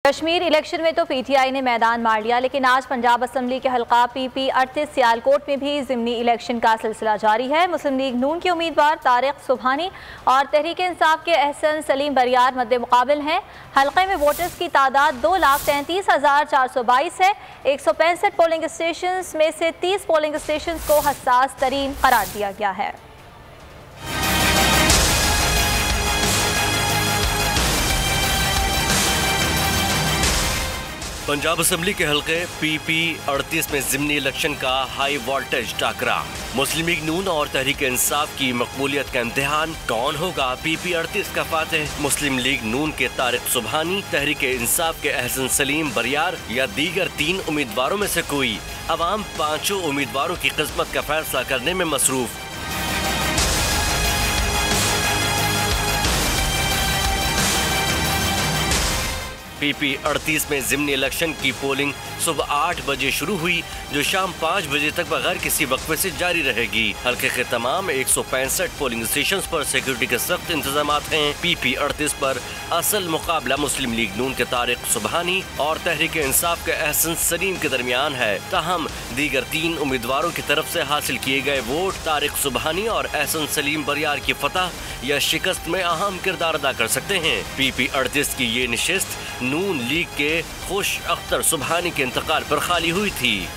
Kashmir election में तो PTI ने मैदान मार लिया, लेकिन आज पंजाब असम्बली के हल्का PP 38 सियालकोट में भी ज़िमनी इलेक्शन का सिलसिला जारी है। मुस्लिम लीग नून के उम्मीदवार तारिक सुबहानी और तहरीक इंसाफ के एहसन सलीम बरियार मद्दे मुकाबिल हैं। हल्के में वोटर्स की तादाद 2,33,422 है। 165 पोलिंग स्टेशन में से 30 पोलिंग स्टेशन को हसास तरीन करार दिया गया है। पंजाब असम्बली के हल्के PP 38 में ज़िमनी इलेक्शन का हाई वोल्टेज टाकरा। मुस्लिम लीग नून और तहरीक इंसाफ की मकबूलियत का इम्तिहान, कौन होगा PP 38 का फातेह? मुस्लिम लीग नून के तारिक सुबहानी, तहरीक इंसाफ के एहसन सलीम बरियार या दीगर 3 उम्मीदवारों में से कोई? अवाम पांचों उम्मीदवारों की किस्मत का फैसला करने में मसरूफ। PP 38 में ज़िमनी इलेक्शन की पोलिंग सुबह 8 बजे शुरू हुई, जो शाम 5 बजे तक बगैर किसी वक्फे से जारी रहेगी। हल्के के तमाम 165 पोलिंग स्टेशन पर सिक्योरिटी के सख्त इंतजाम हैं। PP 38 पर असल मुकाबला मुस्लिम लीग नून के तारिक सुबहानी और तहरीक इंसाफ के एहसन सलीम के दरमियान है। ताहम दीगर 3 उम्मीदवारों की तरफ से हासिल किए गए वोट तारिक सुबहानी और एहसन सलीम बरियार की फतह या शिकस्त में अहम किरदार अदा कर सकते हैं। PP 38 की ये नशिस्त नून लीग के खुश अख्तर सुबहानी के इंतकाल पर खाली हुई थी।